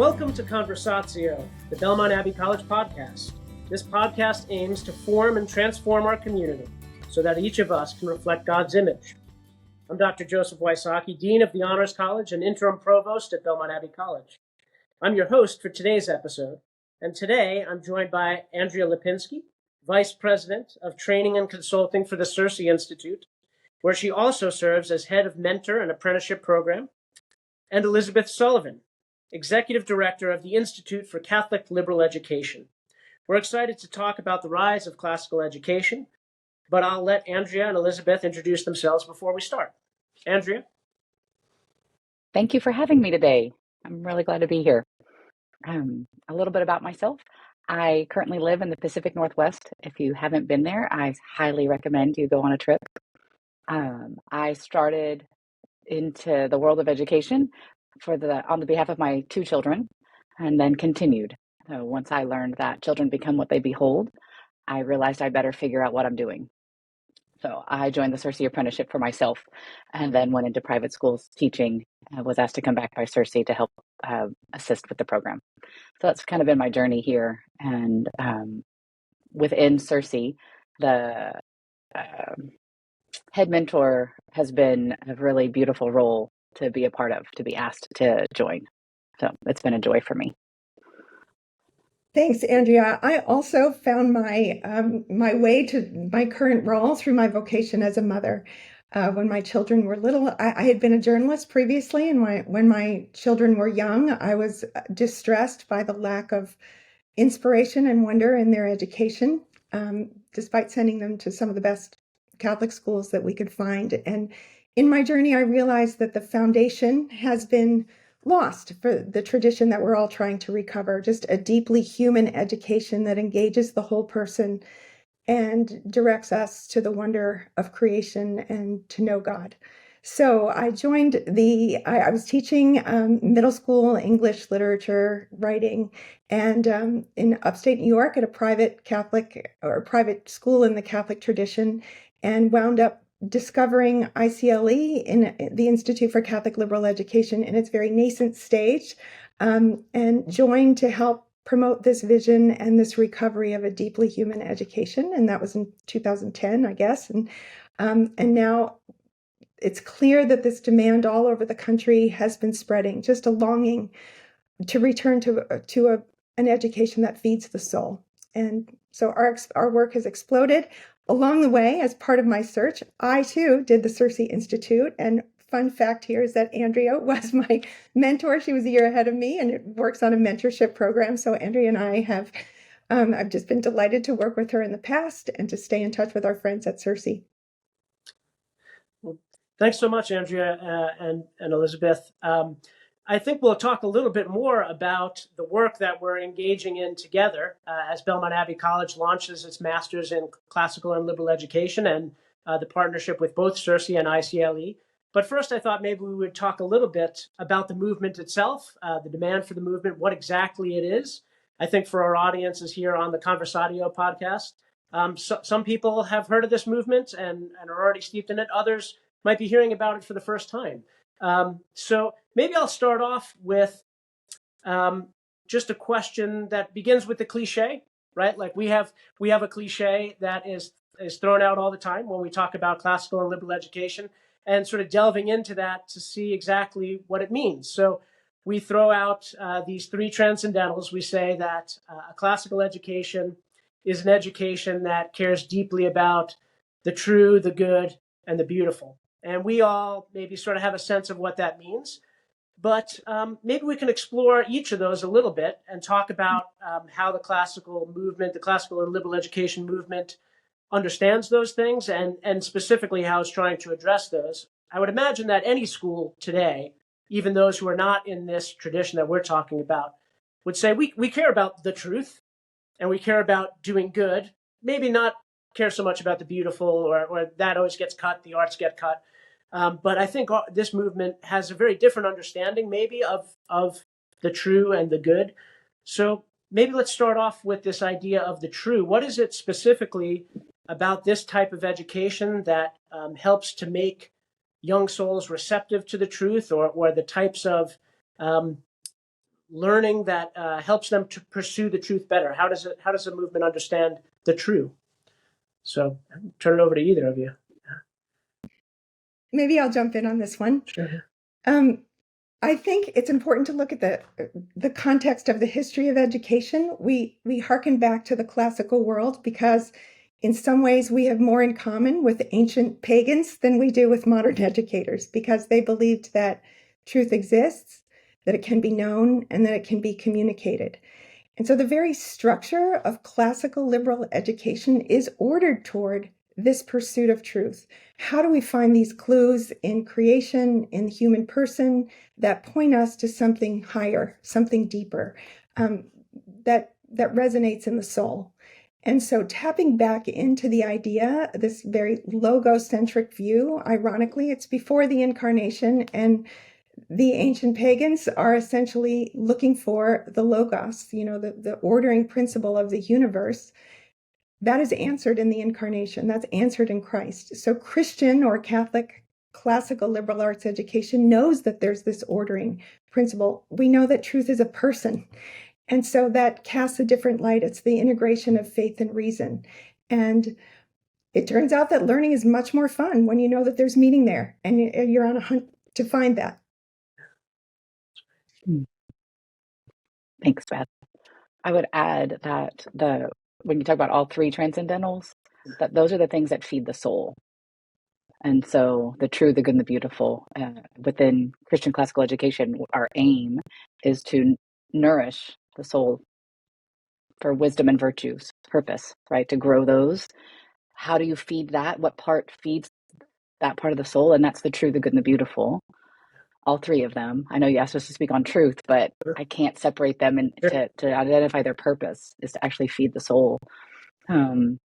Welcome to Conversatio, the Belmont Abbey College podcast. This podcast aims to form and transform our community so that each of us can reflect God's image. I'm Dr. Joseph Wysocki, Dean of the Honors College and Interim Provost at Belmont Abbey College. I'm your host for today's episode, and today I'm joined by Andrea Lipinski, Vice President of Training and Consulting for the CiRCE Institute, where she also serves as Head of Mentor and Apprenticeship Program, and Elisabeth Sullivan, Executive Director of the Institute for Catholic Liberal Education. We're excited to talk about the rise of classical education, but I'll let Andrea and Elisabeth introduce themselves before we start. Andrea? Thank you for having me today. I'm really glad to be here. A little bit about myself. I currently live in the Pacific Northwest. If you haven't been there, I highly recommend you go on a trip. I started into the world of education on the behalf of my two children, and then continued. So once I learned that children become what they behold, I realized I better figure out what I'm doing. So I joined the CiRCE apprenticeship for myself, and then went into private schools teaching. I was asked to come back by CiRCE to help assist with the program. So that's kind of been my journey here. And within CiRCE, the head mentor has been a really beautiful role to be a part of, to be asked to join. So it's been a joy for me. Thanks, Andrea. I also found my way to my current role through my vocation as a mother. When my children were little, I had been a journalist previously, and when my children were young, I was distressed by the lack of inspiration and wonder in their education, despite sending them to some of the best Catholic schools that we could find. And in my journey, I realized that the foundation has been lost for the tradition that we're all trying to recover, just a deeply human education that engages the whole person and directs us to the wonder of creation and to know God. So I joined I was teaching middle school English literature writing, and in upstate New York at a private Catholic or private school in the Catholic tradition, and wound up discovering ICLE in the Institute for Catholic Liberal Education in its very nascent stage, and joined to help promote this vision and this recovery of a deeply human education. And that was in 2010, I guess. And now it's clear that this demand all over the country has been spreading, just a longing to return to an education that feeds the soul. And so our work has exploded. Along the way, as part of my search, I too did the CiRCE Institute. And fun fact here is that Andrea was my mentor. She was a year ahead of me, and it works on a mentorship program. So Andrea and I have, I've just been delighted to work with her in the past and to stay in touch with our friends at CiRCE. Well, thanks so much, Andrea and Elisabeth. I think we'll talk a little bit more about the work that we're engaging in together as Belmont Abbey College launches its Master's in Classical and Liberal Education, and the partnership with both CiRCE and ICLE. But first, I thought maybe we would talk a little bit about the movement itself, the demand for the movement, what exactly it is. I think for our audiences here on the Conversatio podcast, some people have heard of this movement and are already steeped in it. Others might be hearing about it for the first time. So maybe I'll start off with just a question that begins with the cliche, right? Like we have a cliche that is thrown out all the time when we talk about classical and liberal education, and sort of delving into that to see exactly what it means. So we throw out these three transcendentals. We say that a classical education is an education that cares deeply about the true, the good, and the beautiful. And we all maybe sort of have a sense of what that means. But maybe we can explore each of those a little bit and talk about how the classical movement, the classical and liberal education movement, understands those things, and specifically how it's trying to address those. I would imagine that any school today, even those who are not in this tradition that we're talking about, would say we care about the truth and we care about doing good, maybe not care so much about the beautiful or that always gets cut, the arts get cut. But I think this movement has a very different understanding maybe of the true and the good. So maybe let's start off with this idea of the true. What is it specifically about this type of education that helps to make young souls receptive to the truth, or the types of learning that helps them to pursue the truth better? How does the movement understand the true? So I'll turn it over to either of you. Maybe I'll jump in on this one. Sure. I think it's important to look at the context of the history of education. We hearken back to the classical world because in some ways we have more in common with ancient pagans than we do with modern educators, because they believed that truth exists, that it can be known, and that it can be communicated. And so the very structure of classical liberal education is ordered toward this pursuit of truth. How do we find these clues in creation, in the human person, that point us to something higher, something deeper, that resonates in the soul? And so tapping back into the idea, this very logocentric view, ironically, it's before the incarnation, and the ancient pagans are essentially looking for the logos, the ordering principle of the universe. That is answered in the incarnation. That's answered in Christ. So Christian or Catholic classical liberal arts education knows that there's this ordering principle. We know that truth is a person. And so that casts a different light. It's the integration of faith and reason. And it turns out that learning is much more fun when you know that there's meaning there and you're on a hunt to find that. Thanks, Beth. I would add that when you talk about all three transcendentals, that those are the things that feed the soul. And so the true, the good, and the beautiful within Christian classical education, our aim is to nourish the soul for wisdom and virtues, purpose, right? To grow those. How do you feed that? What part feeds that part of the soul? And that's the true, the good, and the beautiful. All three of them. I know you asked us to speak on truth, but I can't separate them and to identify their purpose is to actually feed the soul. And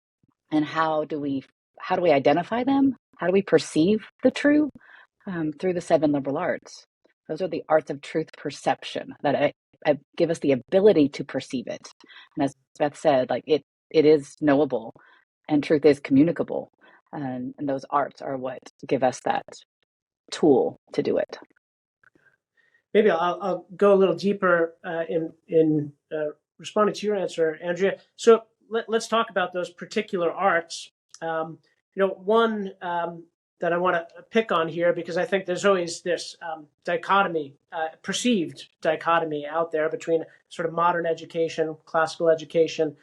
how do we identify them? How do we perceive the true? Through the 7 liberal arts. Those are the arts of truth perception that give us the ability to perceive it. And as Beth said, like it is knowable and truth is communicable. And those arts are what give us that tool to do it. Maybe I'll go a little deeper in responding to your answer, Andrea. So let's talk about those particular arts. One that I want to pick on here, because I think there's always this dichotomy, perceived dichotomy out there between sort of modern education, classical education.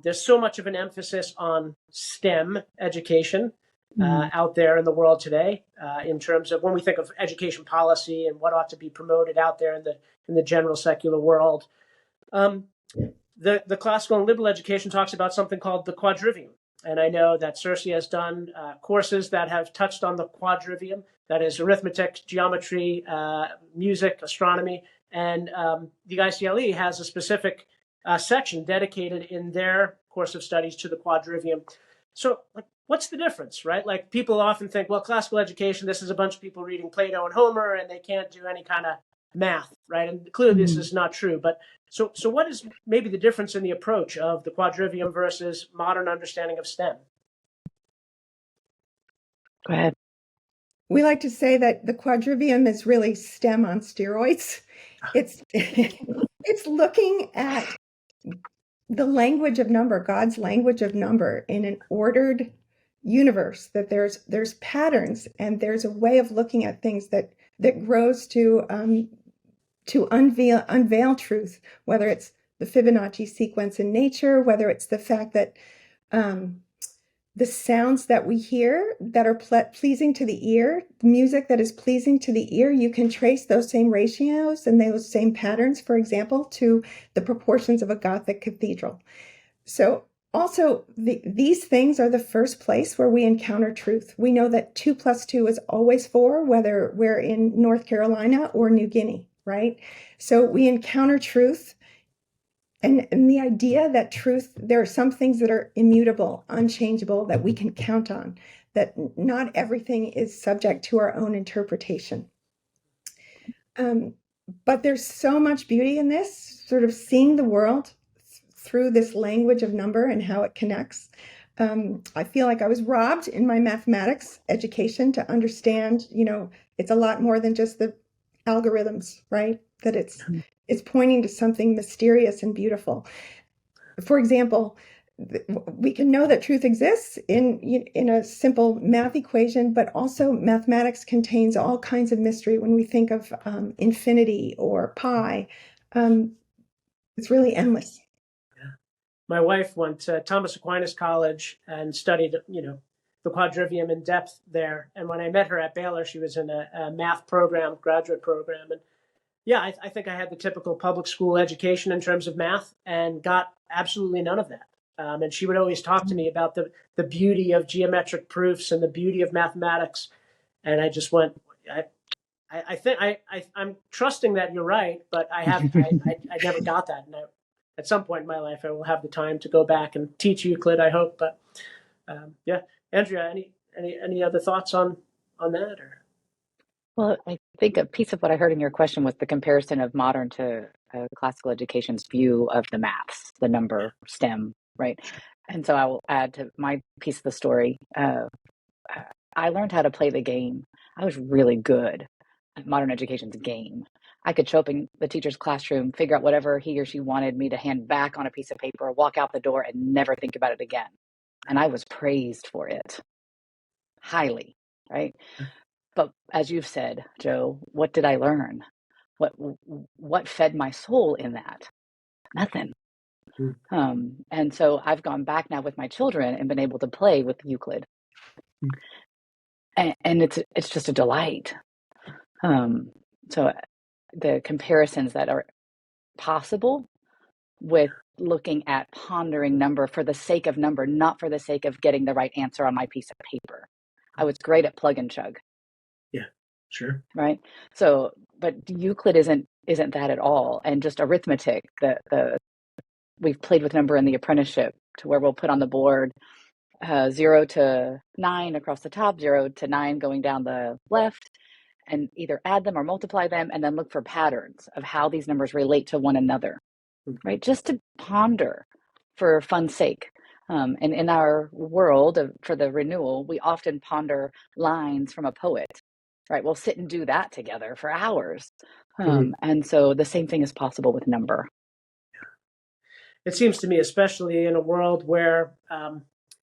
There's so much of an emphasis on STEM education out there in the world today, in terms of when we think of education policy and what ought to be promoted out there in the general secular world. The classical and liberal education talks about something called the quadrivium. And I know that CiRCE has done courses that have touched on the quadrivium, that is arithmetic, geometry, music, astronomy, and the ICLE has a specific section dedicated in their course of studies to the quadrivium. So, what's the difference, right? Like, people often think, well, classical education, this is a bunch of people reading Plato and Homer, and they can't do any kind of math, right? And clearly this is not true. But so what is maybe the difference in the approach of the quadrivium versus modern understanding of STEM? Go ahead. We like to say that the quadrivium is really STEM on steroids. It's it's looking at the language of number, God's language of number, in an ordered universe, that there's patterns and there's a way of looking at things that grows to unveil truth, whether it's the Fibonacci sequence in nature, whether it's the fact that the sounds that we hear that are pleasing to the ear, the music that is pleasing to the ear, you can trace those same ratios and those same patterns, for example, to the proportions of a Gothic cathedral. So also, these things are the first place where we encounter truth. We know that 2 + 2 is always 4, whether we're in North Carolina or New Guinea, right? So we encounter truth. And the idea that truth, there are some things that are immutable, unchangeable, that we can count on, that not everything is subject to our own interpretation. But there's so much beauty in this, sort of seeing the world through this language of number and how it connects. I feel like I was robbed in my mathematics education to understand, it's a lot more than just the algorithms, right? That it's is pointing to something mysterious and beautiful. For example, we can know that truth exists in a simple math equation, but also mathematics contains all kinds of mystery. When we think of infinity or pi, it's really endless. My wife went to Thomas Aquinas College and studied, the quadrivium in depth there. And when I met her at Baylor, she was in a math program, graduate program. And yeah, I think I had the typical public school education in terms of math and got absolutely none of that. And she would always talk to me about the beauty of geometric proofs and the beauty of mathematics. And I just went, I think I'm trusting that you're right, but I never got that. And at some point in my life, I will have the time to go back and teach Euclid, I hope. But yeah, Andrea, any other thoughts on that? Or? Well, I think a piece of what I heard in your question was the comparison of modern to classical education's view of the maths, the number, STEM, right? And so I will add to my piece of the story. I learned how to play the game. I was really good at modern education's game. I could show up in the teacher's classroom, figure out whatever he or she wanted me to hand back on a piece of paper, walk out the door, and never think about it again. And I was praised for it highly, right? But as you've said, Joe, what did I learn? What fed my soul in that? Nothing. And so I've gone back now with my children and been able to play with Euclid, and it's just a delight. So the comparisons that are possible with looking at pondering number for the sake of number, not for the sake of getting the right answer on my piece of paper. I was great at plug and chug. Yeah, sure. Right. So, but Euclid isn't that at all. And just arithmetic, we've played with number in the apprenticeship to where we'll put on the board 0 to 9 across the top, 0 to 9 going down the left, and either add them or multiply them, and then look for patterns of how these numbers relate to one another, right? Just to ponder for fun's sake. And in our world for the renewal, we often ponder lines from a poet, right? We'll sit and do that together for hours. And so the same thing is possible with number. It seems to me, especially in a world where,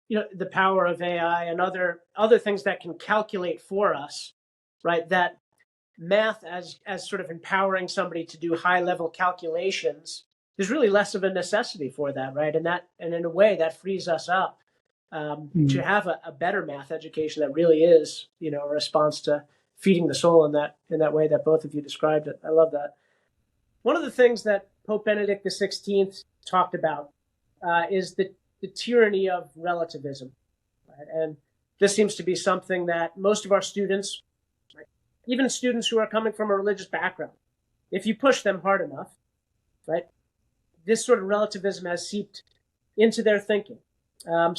the power of AI and other things that can calculate for us, right? That math as sort of empowering somebody to do high level calculations, there's really less of a necessity for that, right? And in a way that frees us up to have a better math education that really is, a response to feeding the soul in that way that both of you described it. I love that. One of the things that Pope Benedict XVI talked about is the tyranny of relativism, right? And this seems to be something that most of our students, even students who are coming from a religious background, if you push them hard enough, right, this sort of relativism has seeped into their thinking. And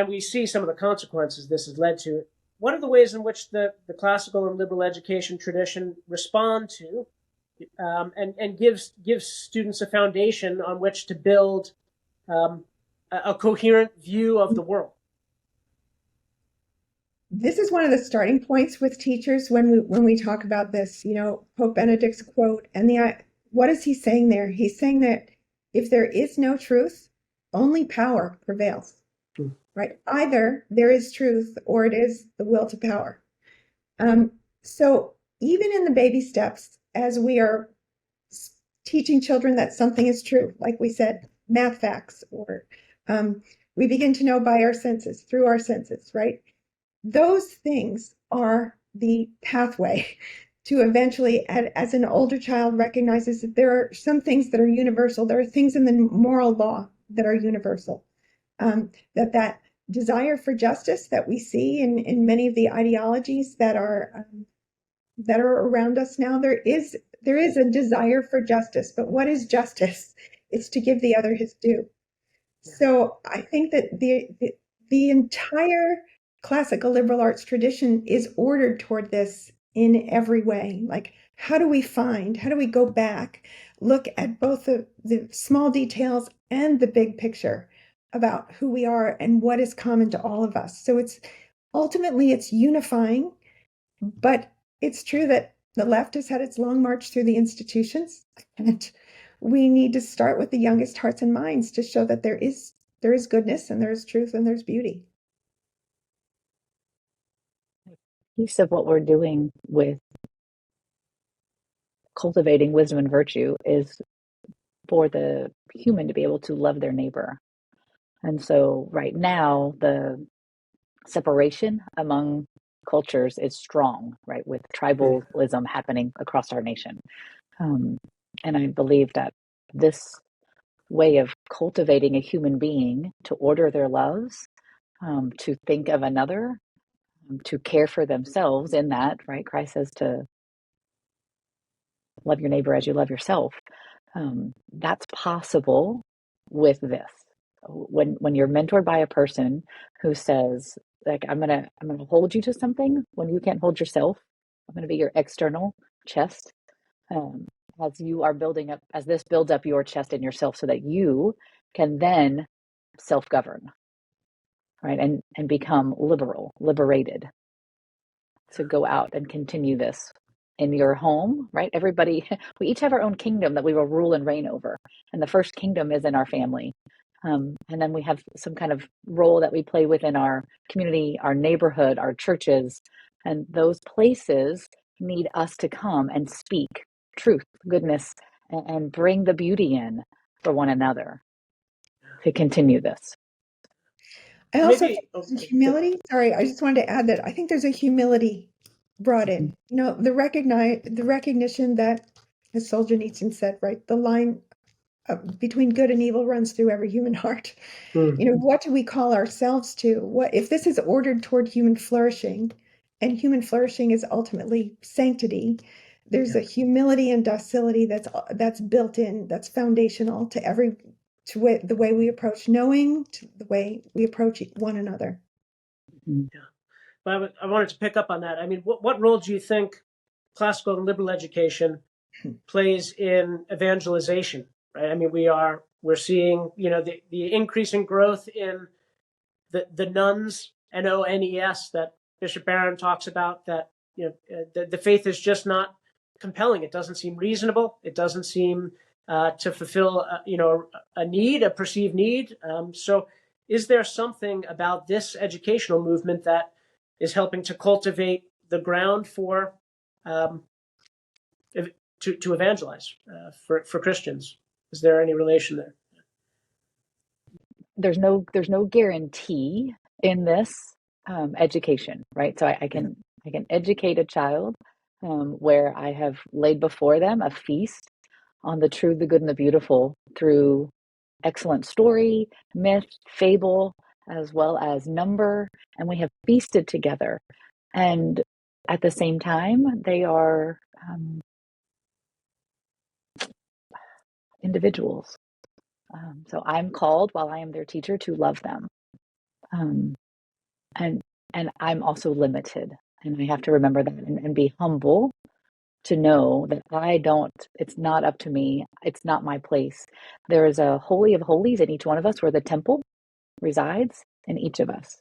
we see some of the consequences this has led to. What are the ways in which the classical and liberal education tradition respond to and gives students a foundation on which to build a coherent view of the world? This is one of the starting points with teachers when we talk about this, Pope Benedict's quote, and what is he saying there? He's saying that if there is no truth, only power prevails, right? Either there is truth or it is the will to power. So even in the baby steps, as we are teaching children that something is true, like we said, math facts, or we begin to know by our senses, through our senses, right? Those things are the pathway to eventually, as an older child recognizes that there are some things that are universal. There are things in the moral law that are universal. That desire for justice that we see in many of the ideologies that are around us now, there is a desire for justice. But what is justice? It's to give the other his due. So I think that the entire classical liberal arts tradition is ordered toward this in every way. Like, how do we go back, look at both the small details and the big picture about who we are and what is common to all of us. So it's ultimately unifying, but it's true that The left has had its long march through the institutions, and we need to start with the youngest hearts and minds to show that there is goodness and there is truth and there's beauty. Piece of what we're doing with cultivating wisdom and virtue is for the human to be able to love their neighbor. And so right now, the separation among cultures is strong, right, with tribalism happening across our nation. Um, and I believe that this way of cultivating a human being to order their loves, to think of another, to care for themselves in that, right? Christ says to love your neighbor as you love yourself. That's possible with this. When you're mentored by a person who says, like, I'm gonna hold you to something when you can't hold yourself. I'm gonna be your external chest. Um, as you are building up, as this builds up your chest and yourself, so that you can then self-govern, right, and become liberated to go out and continue this in your home, right? Everybody, we each have our own kingdom that we will rule and reign over. And the first kingdom is in our family. And then we have some kind of role that we play within our community, our neighborhood, our churches. And those places need us to come and speak truth, goodness, and bring the beauty in for one another to continue this. I also think there's humility. Sorry, I just wanted to add that I think there's a humility brought in. You know, the recognition that, as Solzhenitsyn said, right, the line between good and evil runs through every human heart. You know, what do we call ourselves to? What if this is ordered toward human flourishing, and human flourishing is ultimately sanctity? There's a humility and docility that's built in, that's foundational to the way we approach knowing, to the way we approach one another. Yeah, but I wanted to pick up on that. I mean, what role do you think classical and liberal education plays in evangelization? Right. I mean, we're seeing, the increasing growth in the nuns, NONES, that Bishop Barron talks about. That the faith is just not compelling. It doesn't seem reasonable. It doesn't seem to fulfill a need, a perceived need. So is there something about this educational movement that is helping to cultivate the ground for to evangelize for Christians? Is there any relation there? There's no guarantee in this education, right? So I can educate a child where I have laid before them a feast on the true, the good, and the beautiful through excellent story, myth, fable, as well as number, and we have feasted together. And at the same time, they are individuals. So I'm called, while I am their teacher, to love them. And I'm also limited, and I have to remember that and be humble to know that it's not up to me. It's not my place. There is a holy of holies in each one of us, where the temple resides in each of us.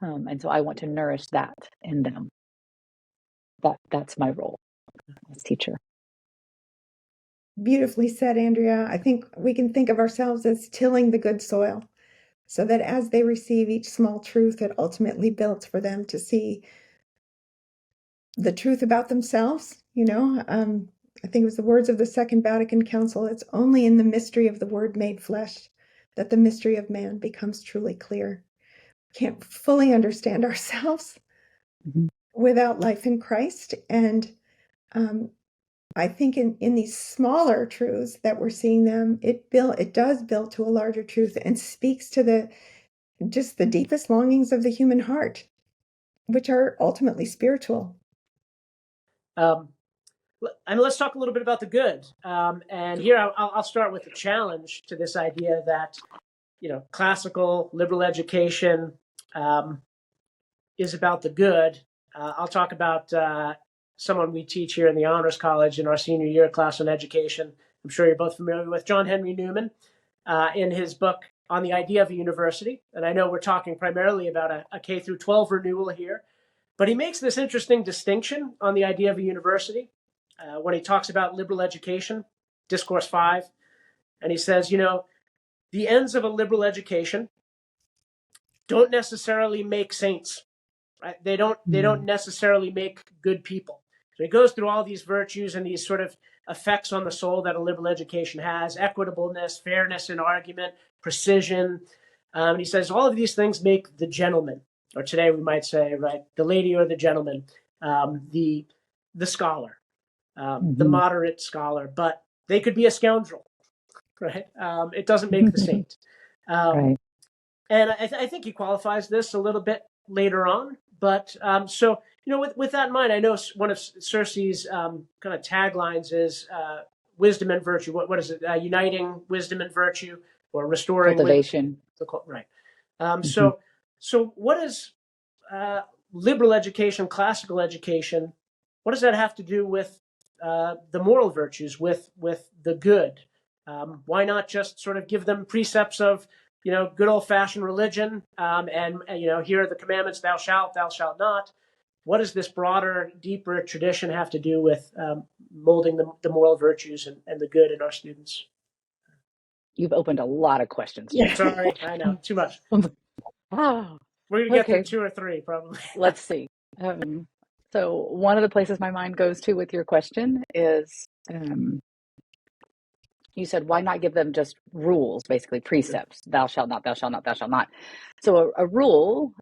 And so I want to nourish that in them. That's my role as teacher. Beautifully said, Andrea. I think we can think of ourselves as tilling the good soil, so that as they receive each small truth, it ultimately builds for them to see the truth about themselves. I think it was the words of the Second Vatican Council: it's only in the mystery of the Word made flesh that the mystery of man becomes truly clear. We can't fully understand ourselves without life in Christ. And I think in these smaller truths that we're seeing them, it does build to a larger truth and speaks to the deepest longings of the human heart, which are ultimately spiritual. And let's talk a little bit about the good. And here I'll start with a challenge to this idea that, classical liberal education is about the good. I'll talk about someone we teach here in the Honors College in our senior year class on education. I'm sure you're both familiar with John Henry Newman in his book on the idea of a university. And I know we're talking primarily about a K through 12 renewal here, but he makes this interesting distinction on the idea of a university. when he talks about liberal education, Discourse 5, and he says, the ends of a liberal education don't necessarily make saints, right? They don't necessarily make good people. So he goes through all these virtues and these sort of effects on the soul that a liberal education has: equitableness, fairness in argument, precision. And he says all of these things make the gentleman, or today we might say, right, the lady or the gentleman, the scholar, the moderate scholar, but they could be a scoundrel, right? It doesn't make the saint. Right. And I think he qualifies this a little bit later on. But so, with that in mind, I know one of CiRCE's kind of taglines is wisdom and virtue. What is it? Uniting wisdom and virtue, or restoring cultivation. Right. So what is liberal education, classical education? What does that have to do with the moral virtues, with the good? Why not just sort of give them precepts of, good old-fashioned religion, and here are the commandments: thou shalt not. What does this broader, deeper tradition have to do with molding the moral virtues and the good in our students? You've opened a lot of questions. Yeah, sorry, I know, too much. Oh, We're gonna get through 2 or 3 probably. Let's see. So one of the places my mind goes to with your question is, you said, why not give them just rules, basically precepts? Thou shalt not, thou shalt not, thou shalt not. So a rule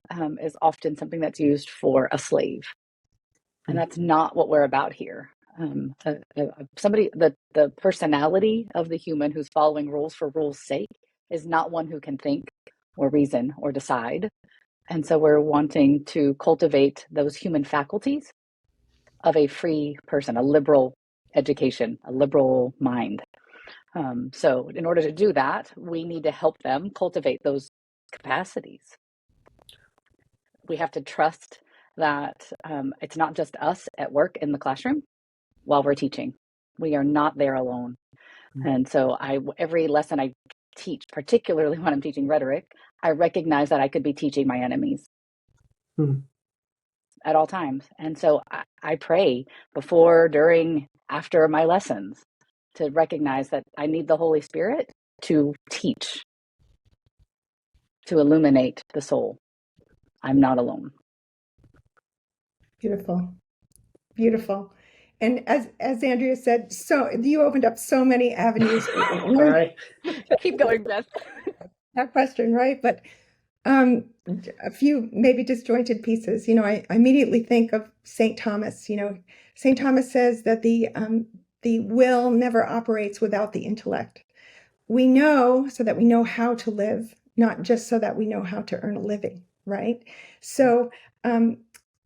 is often something that's used for a slave. And that's not what we're about here. The personality of the human who's following rules for rules' sake is not one who can think or reason or decide. And so we're wanting to cultivate those human faculties of a free person, a liberal education, a liberal mind. So in order to do that, we need to help them cultivate those capacities. We have to trust that it's not just us at work in the classroom while we're teaching. We are not there alone. And so every lesson I teach, particularly when I'm teaching rhetoric, I recognize that I could be teaching my enemies at all times. And so I pray before, during, after my lessons to recognize that I need the Holy Spirit to teach, to illuminate the soul. I'm not alone. Beautiful. Beautiful. And as Andrea said, so you opened up so many avenues. All right. Keep going, Beth. That question, right? But a few maybe disjointed pieces. I immediately think of St. Thomas. St. Thomas says that the will never operates without the intellect. We know so that we know how to live, not just so that we know how to earn a living, right? So I'm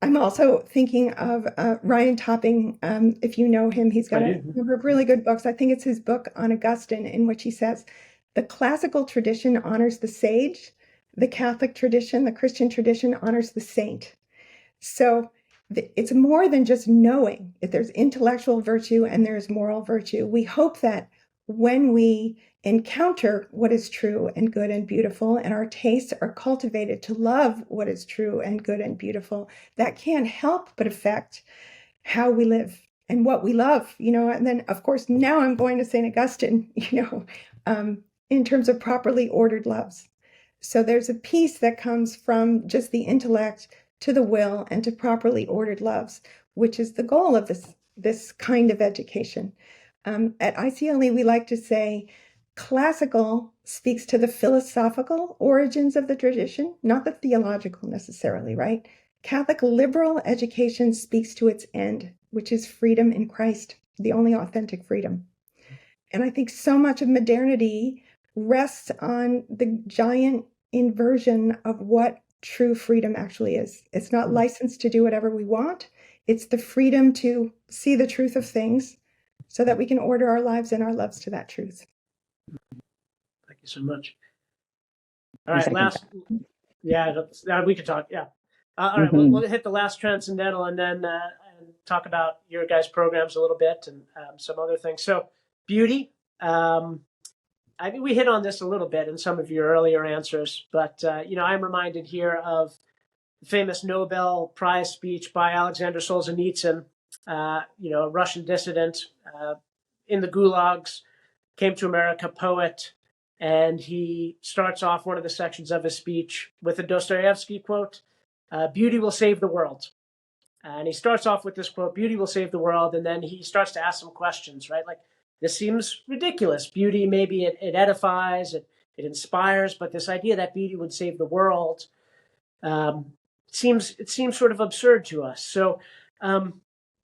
also thinking of Ryan Topping. If you know him, he's got a number of really good books. I think it's his book on Augustine, in which he says, the classical tradition honors the sage, the Catholic tradition, the Christian tradition honors the saint. So it's more than just knowing. If there's intellectual virtue and there's moral virtue, we hope that when we encounter what is true and good and beautiful, and our tastes are cultivated to love what is true and good and beautiful, that can't help but affect how we live and what we love, and then of course, now I'm going to St. Augustine, in terms of properly ordered loves. So there's a piece that comes from just the intellect to the will and to properly ordered loves, which is the goal of this kind of education. At ICLE, we like to say classical speaks to the philosophical origins of the tradition, not the theological necessarily, right? Catholic liberal education speaks to its end, which is freedom in Christ, the only authentic freedom. And I think so much of modernity rests on the giant inversion of what true freedom actually is. It's not license to do whatever we want. It's the freedom to see the truth of things so that we can order our lives and our loves to that truth. Thank you so much. All right, we could talk. Yeah. All right, we'll hit the last transcendental and then talk about your guys' programs a little bit and some other things. So, beauty. I think we hit on this a little bit in some of your earlier answers, but I'm reminded here of the famous Nobel Prize speech by Alexander Solzhenitsyn, a Russian dissident in the gulags, came to America, poet, and he starts off one of the sections of his speech with a Dostoevsky quote, "Beauty will save the world." And he starts off with this quote, "Beauty will save the world," and then he starts to ask some questions, right? Like, this seems ridiculous. Beauty, maybe it edifies, it inspires, but this idea that beauty would save the world seems sort of absurd to us. So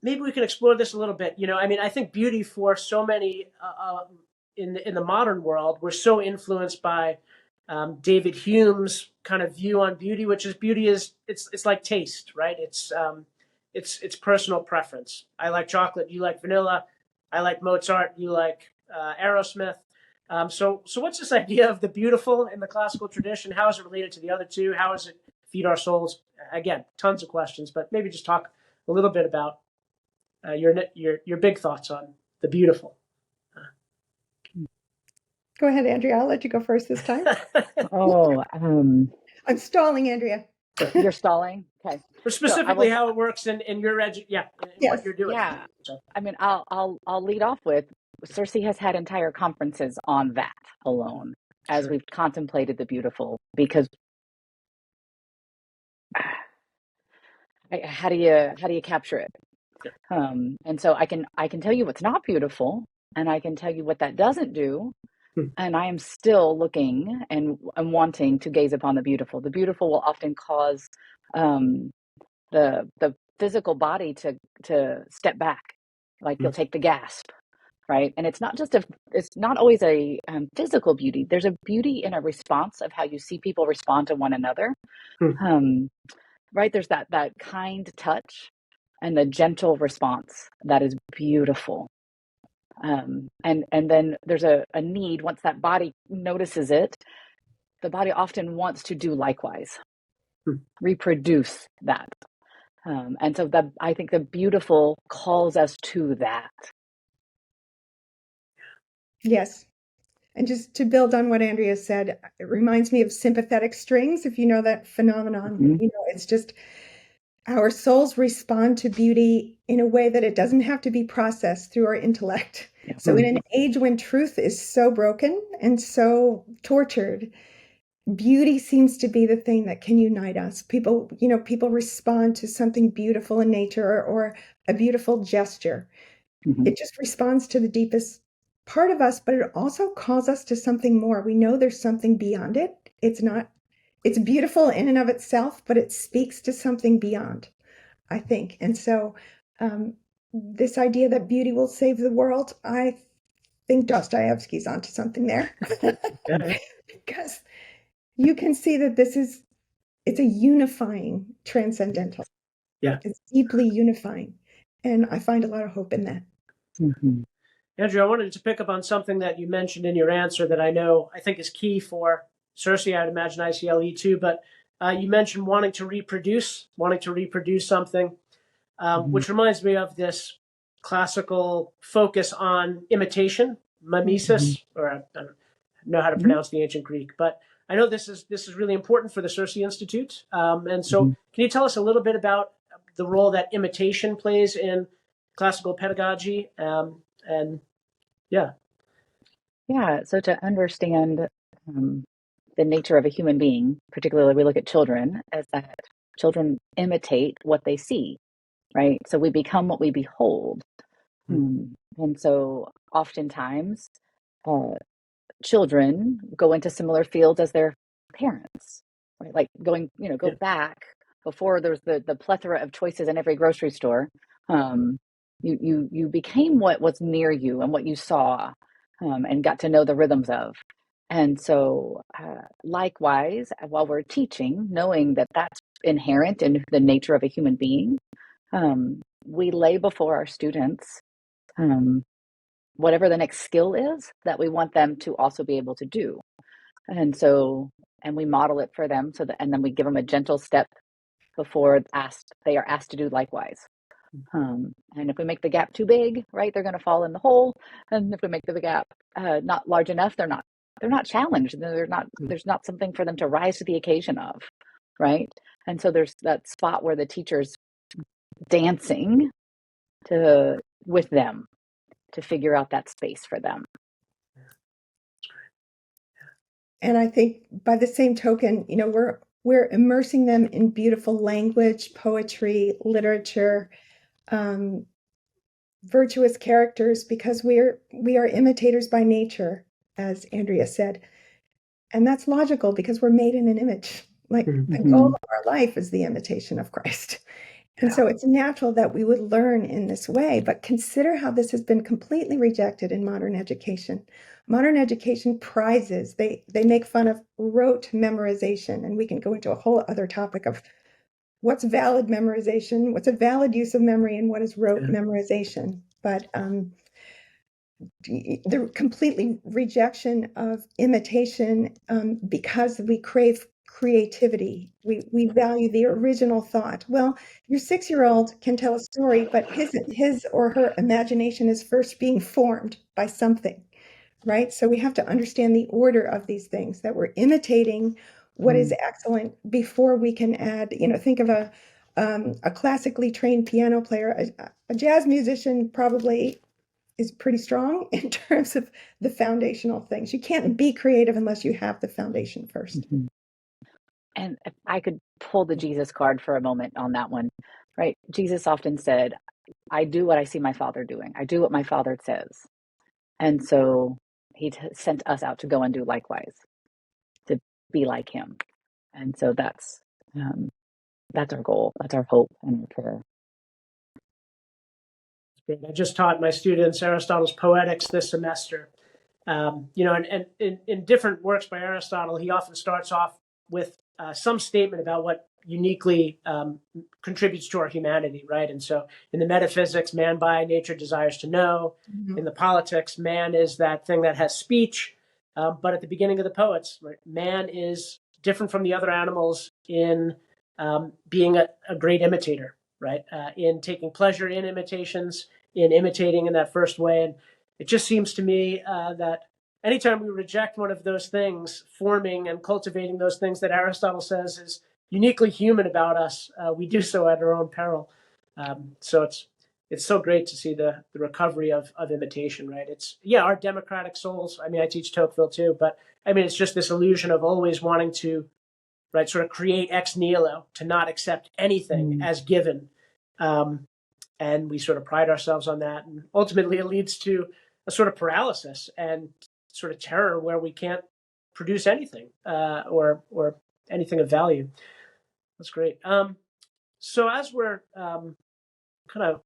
maybe we can explore this a little bit. I think beauty for so many in the modern world, we're so influenced by David Hume's kind of view on beauty, which is beauty is it's like taste, right? It's personal preference. I like chocolate, you like vanilla. I like Mozart, you like Aerosmith. So what's this idea of the beautiful in the classical tradition? How is it related to the other two? How does it feed our souls? Again, tons of questions, but maybe just talk a little bit about your big thoughts on the beautiful. Go ahead, Andrea. I'll let you go first this time. Oh, I'm stalling, Andrea. you're stalling? Okay. But specifically how it works in your what you're doing. Yeah. So. I mean, I'll lead off with CiRCE has had entire conferences on that alone as we've contemplated the beautiful, because how do you capture it? And so I can tell you what's not beautiful, and I can tell you what that doesn't do. And I am still looking and wanting to gaze upon the beautiful. The beautiful will often cause the physical body to step back, like you'll take the gasp, right? And it's not always a physical beauty. There's a beauty in a response of how you see people respond to one another. Right? There's that kind touch and the gentle response that is beautiful. And then there's a need, once that body notices it, the body often wants to do likewise, reproduce that. And so I think the beautiful calls us to that. Yes. And just to build on what Andrea said, it reminds me of sympathetic strings, if you know that phenomenon. It's just our souls respond to beauty in a way that it doesn't have to be processed through our intellect. Yeah. So in an age when truth is so broken and so tortured, beauty seems to be the thing that can unite us. People respond to something beautiful in nature or a beautiful gesture. It just responds to the deepest part of us, but it also calls us to something more. We know there's something beyond it. It's beautiful in and of itself, but it speaks to something beyond, I think. And so this idea that beauty will save the world, I think Dostoevsky's onto something there. Because you can see that it's a unifying transcendental. Yeah. It's deeply unifying. And I find a lot of hope in that. Andrea, I wanted to pick up on something that you mentioned in your answer that I think is key for CiRCE, I'd imagine ICLE too, but you mentioned wanting to reproduce something, which reminds me of this classical focus on imitation, mimesis, or I don't know how to pronounce the ancient Greek, but I know this is really important for the CiRCE Institute. And so can you tell us a little bit about the role that imitation plays in classical pedagogy? So to understand the nature of a human being, particularly we look at children, as that children imitate what they see, right? So we become what we behold. And so oftentimes children go into similar fields as their parents, right? Like go back before there's the plethora of choices in every grocery store. You became what was near you and what you saw, and got to know the rhythms of. And so likewise, while we're teaching, knowing that that's inherent in the nature of a human being, we lay before our students whatever the next skill is that we want them to also be able to do. And we model it for them and then we give them a gentle step before they are asked to do likewise. And if we make the gap too big, right, they're going to fall in the hole. And if we make the gap not large enough, they're not challenged. There's not something for them to rise to the occasion of, right? And so there's that spot where the teacher's dancing with them to figure out that space for them. And I think by the same token, we're immersing them in beautiful language, poetry, literature, um, virtuous characters, because we are imitators by nature, as Andrea said. And that's logical because we're made in an image. Like the goal of our life is the imitation of Christ. And so it's natural that we would learn in this way, but consider how this has been completely rejected in modern education. Modern education prizes, they make fun of rote memorization, and we can go into a whole other topic of what's valid memorization, what's a valid use of memory, and what is rote memorization. But the completely rejection of imitation, because we crave creativity. We value the original thought. Well, your 6-year-old can tell a story, but his or her imagination is first being formed by something, right? So we have to understand the order of these things, that we're imitating what is excellent before we can add, think of a classically trained piano player. A jazz musician probably is pretty strong in terms of the foundational things. You can't be creative unless you have the foundation first. And if I could pull the Jesus card for a moment on that one, right? Jesus often said, I do what I see my Father doing. I do what my Father says. And so he sent us out to go and do likewise, to be like him. And so that's our goal. That's our hope and our prayer. I just taught my students Aristotle's Poetics this semester. And in different works by Aristotle, he often starts off with some statement about what uniquely contributes to our humanity, right? And so in the metaphysics, man by nature desires to know. Mm-hmm. In the politics, man is that thing that has speech. But at the beginning of the poets, right, man is different from the other animals in being a great imitator, right? In taking pleasure in imitations, in imitating in that first way. And it just seems to me that anytime we reject one of those things, forming and cultivating those things that Aristotle says is uniquely human about us, we do so at our own peril. So it's so great to see the recovery of imitation, right? It's, our democratic souls. I mean, I teach Tocqueville too, but I mean, it's just this illusion of always wanting to, right, sort of create ex nihilo, to not accept anything as given. And we sort of pride ourselves on that. And ultimately, it leads to a sort of paralysis and sort of terror where we can't produce anything or anything of value. That's great. So as we're kind of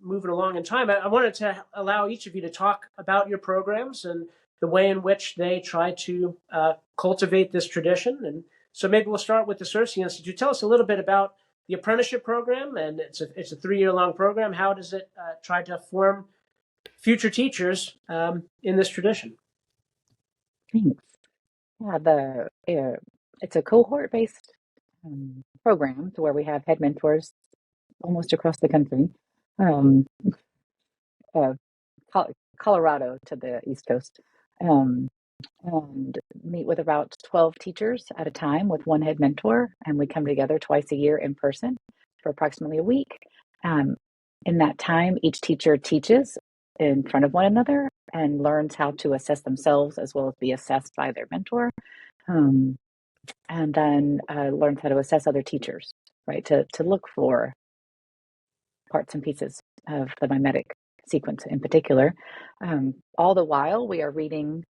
moving along in time, I wanted to allow each of you to talk about your programs and the way in which they try to cultivate this tradition. And so maybe we'll start with the CiRCE Institute. Tell us a little bit about the apprenticeship program, and it's a 3-year-long program. How does it try to form future teachers in this tradition? Thanks. It's a cohort-based program to where we have head mentors almost across the country, Colorado to the East Coast, and meet with about 12 teachers at a time with one head mentor, and we come together twice a year in person for approximately a week. In that time, each teacher teaches in front of one another and learns how to assess themselves as well as be assessed by their mentor, and then learns how to assess other teachers, right, to look for parts and pieces of the mimetic sequence in particular. All the while, we are reading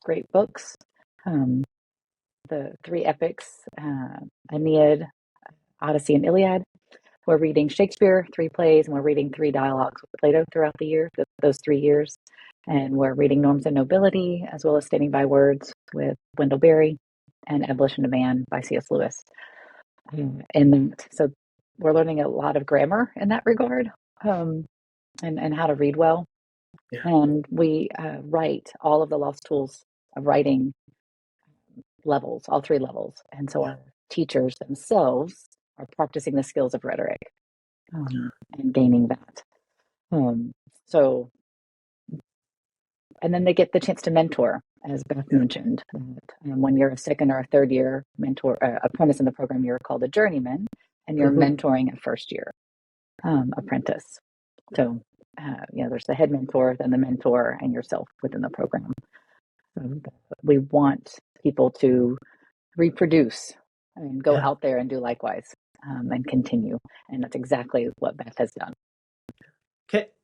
great books, the 3 epics, Aeneid, Odyssey, and Iliad. We're reading Shakespeare, 3 plays, and we're reading 3 dialogues with Plato throughout the year, those 3 years. And we're reading Norms and Nobility, as well as Standing by Words with Wendell Berry and Abolition of Man by C.S. Lewis. So we're learning a lot of grammar in that regard, and how to read well. Yeah. And we write all of the lost tools of writing levels, all 3 levels. And so our teachers themselves are practicing the skills of rhetoric and gaining that. And then they get the chance to mentor, as Beth mentioned. When you're a second or a third year mentor, apprentice in the program, you're called a journeyman, and you're mentoring a first year. apprentice. So, there's the head mentor, then the mentor, and yourself within the program. So we want people to reproduce and go Yeah. out there and do likewise, and continue. And that's exactly what Beth has done.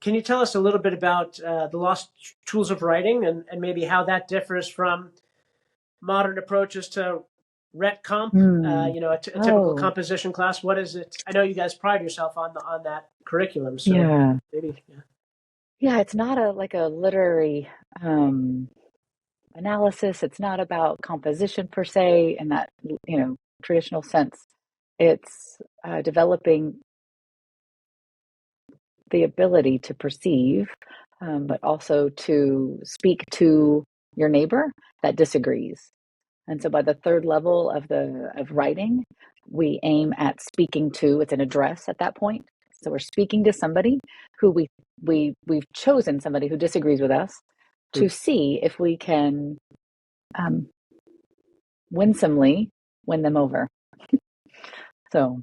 Can you tell us a little bit about the lost tools of writing and maybe how that differs from modern approaches to ret comp? A typical Oh, composition class. What is it? I know you guys pride yourself on that curriculum. So yeah. maybe, yeah. Yeah, it's not a literary analysis. It's not about composition per se in that, traditional sense. It's developing the ability to perceive, but also to speak to your neighbor that disagrees. And so by the third level of writing, we aim at speaking to, it's an address at that point. So we're speaking to somebody who we've chosen somebody who disagrees with us to see if we can um, winsomely win them over. So,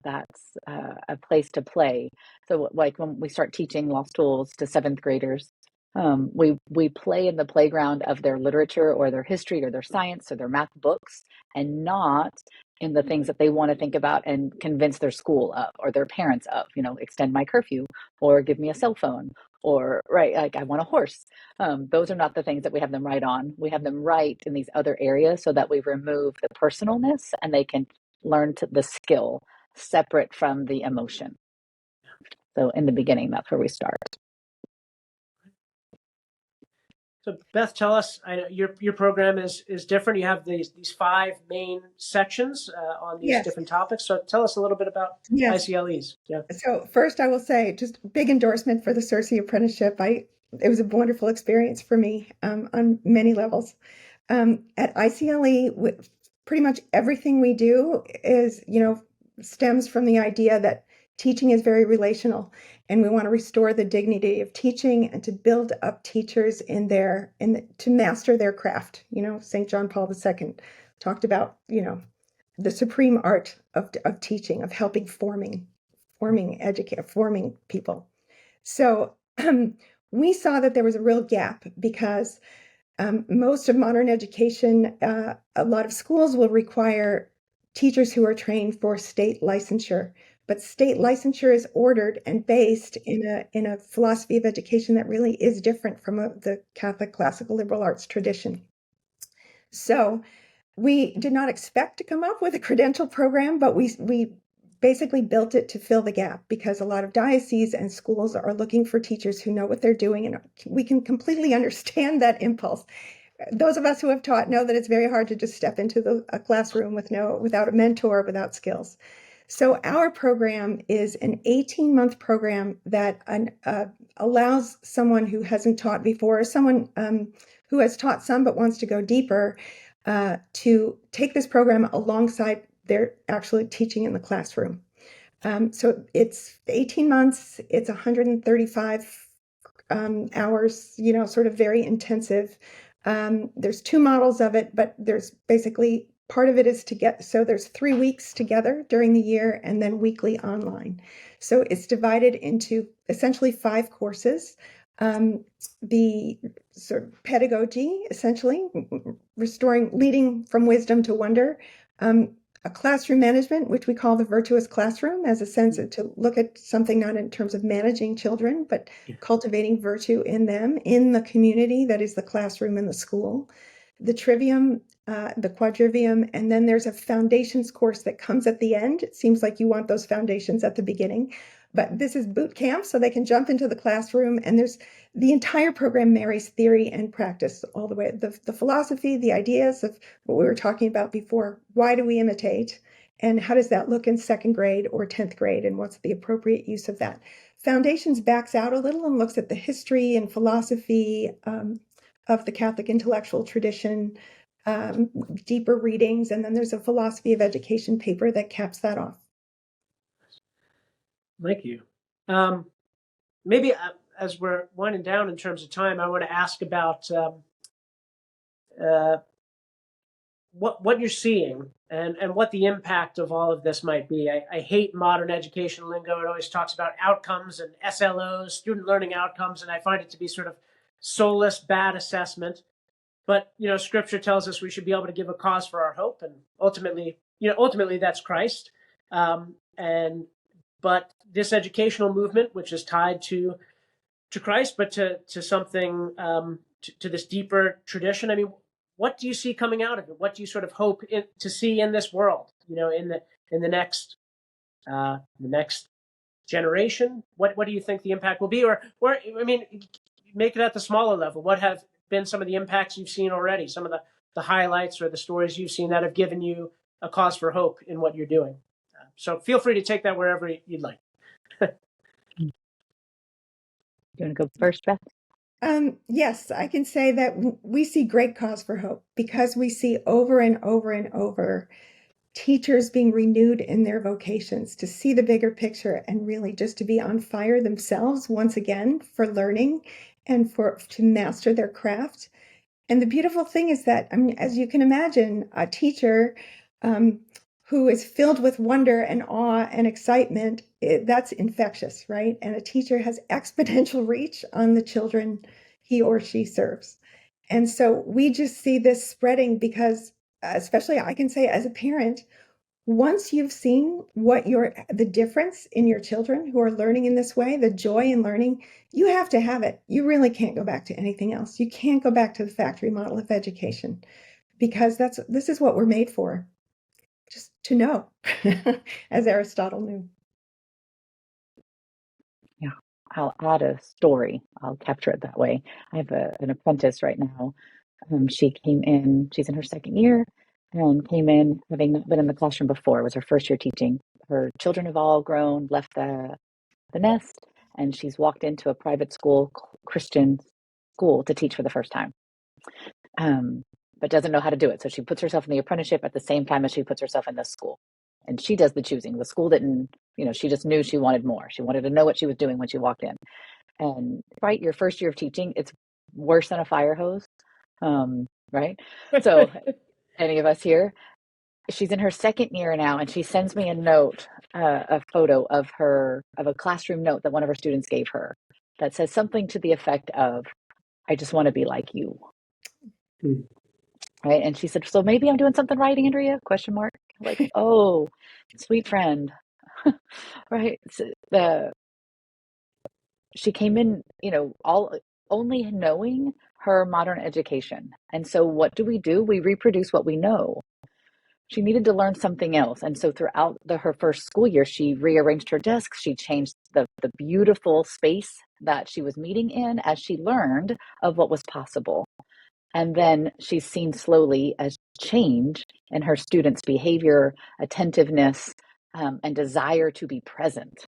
that's a place to play. So, like when we start teaching lost tools to seventh graders, we play in the playground of their literature or their history or their science or their math books, and not in the things that they want to think about and convince their school of or their parents of. Extend my curfew or give me a cell phone or right, like I want a horse. Those are not the things that we have them write on. We have them write in these other areas so that we remove the personalness and they can learn the skill separate from the emotion. So in the beginning, that's where we start. So Beth, tell us. I know your program is different. You have these five main sections on these Yes, different topics. So tell us a little bit about yes. ICLEs. Yeah. So first, I will say just big endorsement for the CiRCE apprenticeship. It was a wonderful experience for me on many levels. At ICLE, pretty much everything we do is, stems from the idea that teaching is very relational, and we want to restore the dignity of teaching and to build up teachers to master their craft. St. John Paul II talked about, the supreme art of teaching, of helping forming people. So we saw that there was a real gap because most of modern education, a lot of schools will require teachers who are trained for state licensure, but state licensure is ordered and based in a philosophy of education that really is different from the Catholic classical liberal arts tradition. So we did not expect to come up with a credential program, but we basically built it to fill the gap because a lot of dioceses and schools are looking for teachers who know what they're doing, and we can completely understand that impulse. Those of us who have taught know that it's very hard to just step into a classroom without a mentor, without skills. So our program is an 18-month program that allows someone who hasn't taught before, or someone who has taught some but wants to go deeper, to take this program alongside their actually teaching in the classroom. So it's 18 months, it's 135 hours, sort of very intensive. There's two models of it, but there's basically part of it is so there's 3 weeks together during the year and then weekly online. So it's divided into essentially 5 courses. The sort of pedagogy, essentially, leading from wisdom to wonder. A classroom management, which we call the virtuous classroom, as a sense to look at something not in terms of managing children, but cultivating virtue in them, in the community that is the classroom and the school. The trivium, the quadrivium, and then there's a foundations course that comes at the end. It seems like you want those foundations at the beginning, but this is boot camp, so they can jump into the classroom, and the entire program marries theory and practice all the way. The philosophy, the ideas of what we were talking about before. Why do we imitate? And how does that look in second grade or 10th grade? And what's the appropriate use of that? Foundations backs out a little and looks at the history and philosophy of the Catholic intellectual tradition, deeper readings. And then there's a philosophy of education paper that caps that off. Thank you. Maybe as we're winding down in terms of time, I want to ask about what you're seeing and what the impact of all of this might be. I hate modern education lingo. It always talks about outcomes and SLOs, student learning outcomes, and I find it to be sort of soulless, bad assessment. But Scripture tells us we should be able to give a cause for our hope, and ultimately that's Christ. And but this educational movement, which is tied to Christ, but to something to this deeper tradition. I mean, what do you see coming out of it? What do you sort of hope to see in this world? In the next generation. What do you think the impact will be? Or I mean, make it at the smaller level. What have been some of the impacts you've seen already? Some of the highlights or the stories you've seen that have given you a cause for hope in what you're doing. So feel free to take that wherever you'd like. You want to go first, Beth? Yes, I can say that we see great cause for hope because we see over and over and over teachers being renewed in their vocations to see the bigger picture and really just to be on fire themselves once again for learning and to master their craft. And the beautiful thing is that, I mean, as you can imagine, a teacher who is filled with wonder and awe and excitement, that's infectious, right? And a teacher has exponential reach on the children he or she serves. And so we just see this spreading because, especially I can say as a parent, once you've seen the difference in your children who are learning in this way, the joy in learning, you have to have it. You really can't go back to anything else. You can't go back to the factory model of education because this is what we're made for. Just to know, as Aristotle knew. Yeah, I'll add a story. I'll capture it that way. I have an apprentice right now. She came in, she's in her second year and came in having not been in the classroom before. It was her first year teaching. Her children have all grown, left the nest, and she's walked into a private school, Christian school, to teach for the first time. But doesn't know how to do it. So she puts herself in the apprenticeship at the same time as she puts herself in this school. And she does the choosing. The school didn't, she just knew she wanted more. She wanted to know what she was doing when she walked in. And right, your first year of teaching, it's worse than a fire hose. Right? So any of us here, she's in her second year now, and she sends me a note, a photo of a classroom note that one of her students gave her that says something to the effect of, "I just want to be like you." Right. And she said, "So maybe I'm doing something right, Andrea?" Question mark. Like, oh, sweet friend. Right. So she came in, only knowing her modern education. And so what do? We reproduce what we know. She needed to learn something else. And so throughout her first school year, she rearranged her desk. She changed the beautiful space that she was meeting in as she learned of what was possible. And then she's seen slowly as change in her students' behavior, attentiveness, and desire to be present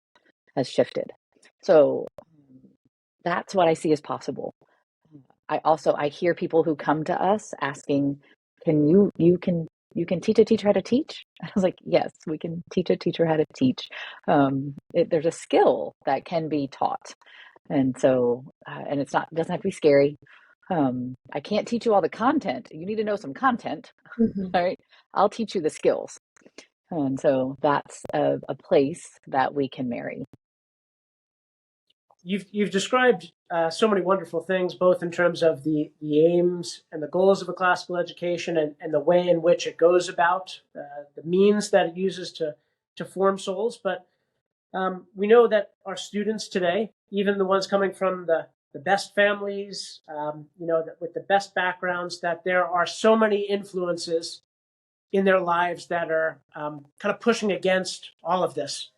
has shifted. So that's what I see as possible. I hear people who come to us asking, "Can you can teach a teacher how to teach?" I was like, "Yes, we can teach a teacher how to teach." There's a skill that can be taught, and so and doesn't have to be scary. I can't teach you all the content. You need to know some content, right? I'll teach you the skills. And so that's a place that we can marry. You've described so many wonderful things, both in terms of the aims and the goals of a classical education and the way in which it goes about, the means that it uses to form souls. But we know that our students today, even the ones coming from the best families, with the best backgrounds, that there are so many influences in their lives that are kind of pushing against all of this.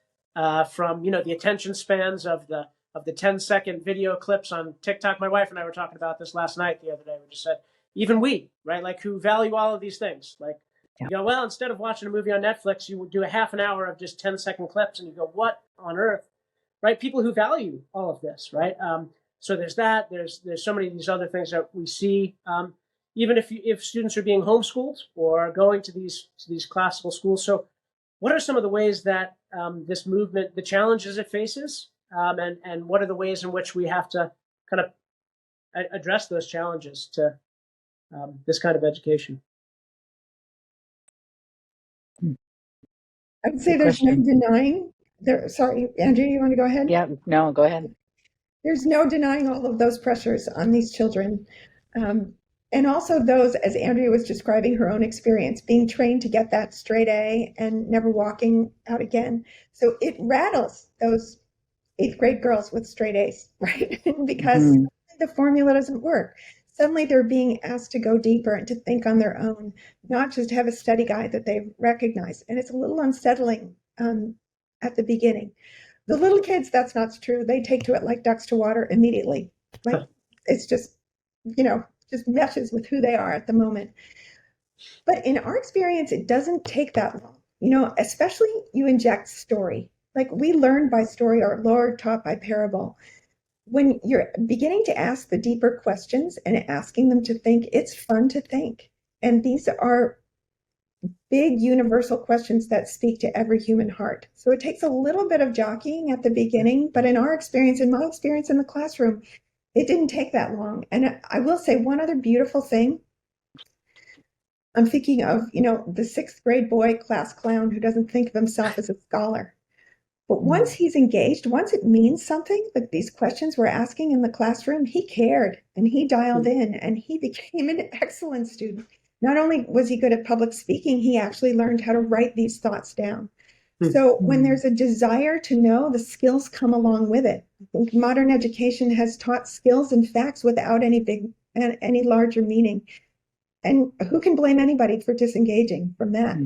From the attention spans of the 10-second video clips on TikTok. My wife and I were talking about this last night the other day. We just said, even we, right, like who value all of these things, like you go, well, instead of watching a movie on Netflix, you would do a half an hour of just 10-second clips, and you go, what on earth, right? People who value all of this, right? So there's that. There's so many of these other things that we see. Even if students are being homeschooled or going to these classical schools. So what are some of the ways that this movement, the challenges it faces, and what are the ways in which we have to kind of address those challenges to this kind of education? I would say Good there's no question. denying there. Sorry, Andrea, you want to go ahead? Yeah, no, go ahead. There's no denying all of those pressures on these children. Um, and also those, as Andrea was describing her own experience, being trained to get that straight A and never walking out again. So it rattles those eighth grade girls with straight A's, right? Because Hmm. the formula doesn't work. Suddenly they're being asked to go deeper and to think on their own, not just have a study guide that they recognize. And it's a little unsettling at the beginning. The little kids, that's not true. They take to it like ducks to water immediately. Like it's just, just meshes with who they are at the moment. But in our experience, it doesn't take that long. Especially you inject story. Like we learn by story, our Lord taught by parable. When you're beginning to ask the deeper questions and asking them to think, it's fun to think. And these are big universal questions that speak to every human heart. So it takes a little bit of jockeying at the beginning, but in our experience, in my experience in the classroom, it didn't take that long. And I will say one other beautiful thing. I'm thinking of, the sixth grade boy class clown who doesn't think of himself as a scholar. But once he's engaged, once it means something, like these questions we're asking in the classroom, he cared and he dialed in and he became an excellent student. Not only was he good at public speaking, he actually learned how to write these thoughts down. So when there's a desire to know, the skills come along with it. I think modern education has taught skills and facts without any larger meaning. And who can blame anybody for disengaging from that?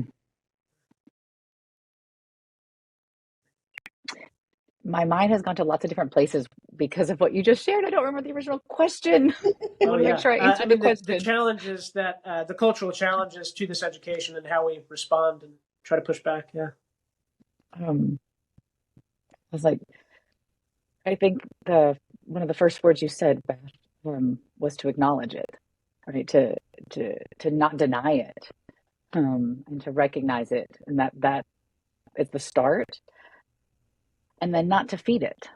My mind has gone to lots of different places because of what you just shared. I don't remember the original question. I Oh want to make yeah, sure I I answer the mean the question. challenges that the cultural challenges to this education and how we respond and try to push back. Yeah. I was like, I think the one of the first words you said, Beth, was to acknowledge it, right? To not deny it, and to recognize it, and that is the start, and then not to feed it,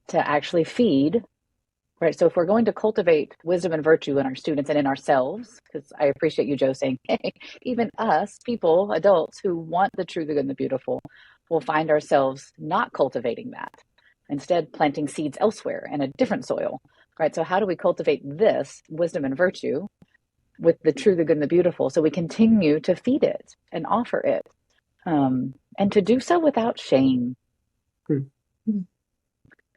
to actually feed, right? So if we're going to cultivate wisdom and virtue in our students and in ourselves, because I appreciate you, Joe, saying, hey, even us, people, adults who want the true, the good, and the beautiful, will find ourselves not cultivating that, instead planting seeds elsewhere in a different soil, right? So how do we cultivate this wisdom and virtue with the true, the good, and the beautiful, so we continue to feed it and offer it, and to do so without shame.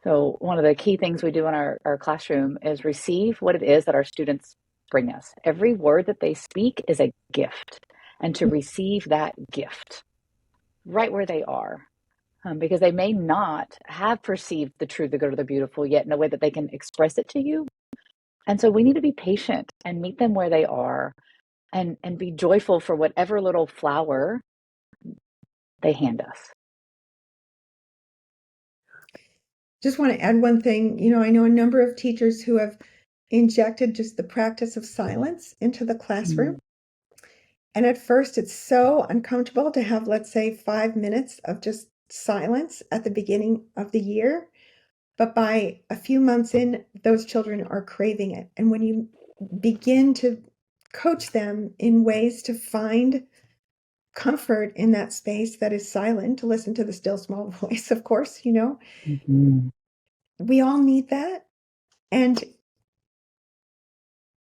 So one of the key things we do in our classroom is receive what it is that our students bring us. Every word that they speak is a gift, and to receive that gift right where they are, because they may not have perceived the true, the good, or the beautiful yet in a way that they can express it to you. And so we need to be patient and meet them where they are, and be joyful for whatever little flower they hand us. Just want to add one thing. I know a number of teachers who have injected just the practice of silence into the classroom. And at first, it's so uncomfortable to have, let's say, 5 minutes of just silence at the beginning of the year. But by a few months in, those children are craving it. And when you begin to coach them in ways to find comfort in that space that is silent, to listen to the still small voice, of course, Mm-hmm. we all need that. And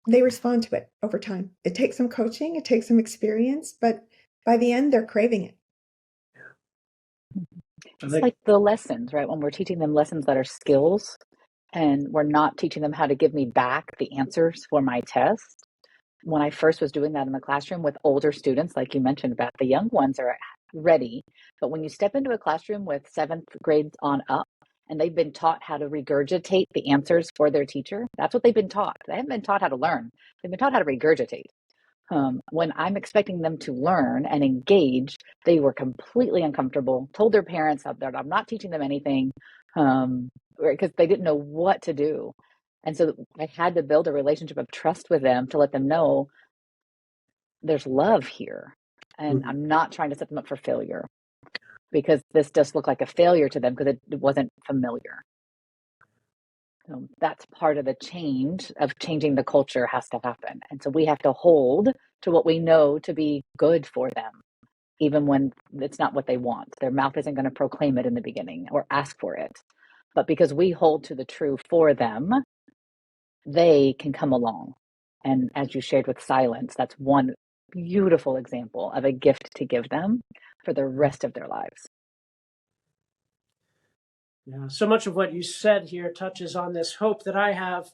they respond to it over time. It takes some coaching, it takes some experience, but by the end, they're craving it. It's like the lessons, right? When we're teaching them lessons that are skills, and we're not teaching them how to give me back the answers for my test. When I first was doing that in the classroom with older students, like you mentioned, about the young ones are ready. But when you step into a classroom with seventh grades on up, and they've been taught how to regurgitate the answers for their teacher, that's what they've been taught. They haven't been taught how to learn. They've been taught how to regurgitate. When I'm expecting them to learn and engage, they were completely uncomfortable, told their parents that I'm not teaching them anything, because they didn't know what to do. And so I had to build a relationship of trust with them to let them know there's love here. And I'm not trying to set them up for failure, because this just looked like a failure to them because it wasn't familiar. So that's part of the change of changing the culture has to happen. And so we have to hold to what we know to be good for them. even when it's not what they want. Their mouth isn't going to proclaim it in the beginning or ask for it. But because we hold to the true for them, they can come along. And as you shared with silence, that's one beautiful example of a gift to give them for the rest of their lives. Yeah, so much of what you said here touches on this hope that I have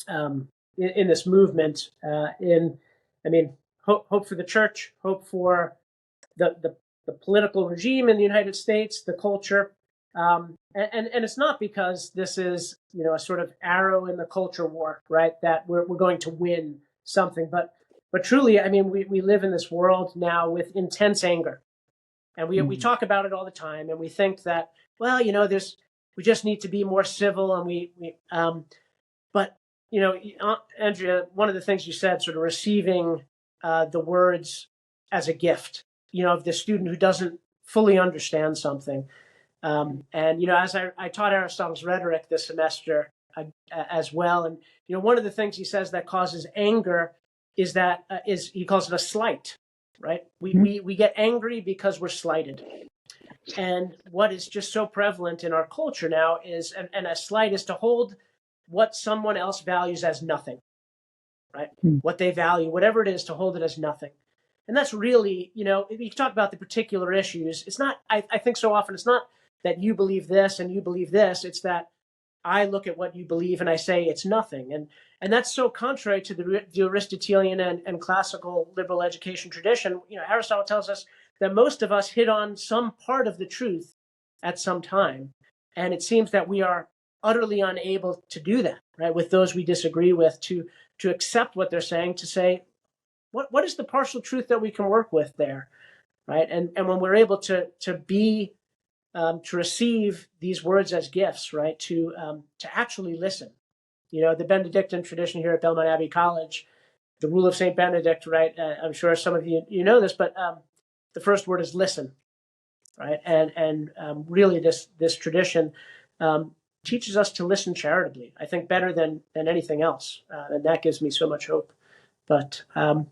in this movement. Hope for the church, hope for the political regime in the United States, the culture, and it's not because this is a sort of arrow in the culture war, right? That we're going to win something, but truly, we live in this world now with intense anger, and we talk about it all the time, and we think that, well, we just need to be more civil, and but Andrea, one of the things you said, sort of receiving the words as a gift, of the student who doesn't fully understand something. And as I taught Aristotle's rhetoric this semester as well, and one of the things he says that causes anger is that he calls it a slight, right? We get angry because we're slighted. And what is just so prevalent in our culture now is, and a slight is to hold what someone else values as nothing, right? What they value, whatever it is, to hold it as nothing. And that's really, if you talk about the particular issues, it's not, I think so often it's not that you believe this and you believe this, it's that I look at what you believe and I say it's nothing. And that's so contrary to the Aristotelian and classical liberal education tradition. Aristotle tells us that most of us hit on some part of the truth at some time. And it seems that we are utterly unable to do that, right? With those we disagree with, to accept what they're saying, to say, what is the partial truth that we can work with there, right? And when we're able to receive these words as gifts, right? To actually listen. The Benedictine tradition here at Belmont Abbey College, the rule of St. Benedict, right? I'm sure some of you know this, but the first word is listen, right? And really this tradition teaches us to listen charitably, I think, better than anything else. And that gives me so much hope. But I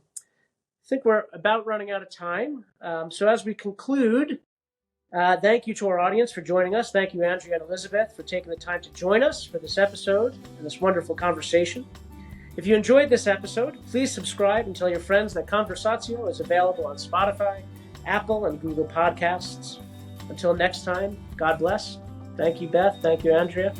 think we're about running out of time. So as we conclude, thank you to our audience for joining us. Thank you, Andrea and Elisabeth, for taking the time to join us for this episode and this wonderful conversation. If you enjoyed this episode, please subscribe and tell your friends that Conversatio is available on Spotify, Apple, and Google Podcasts. Until next time, God bless. Thank you, Beth. Thank you, Andrea.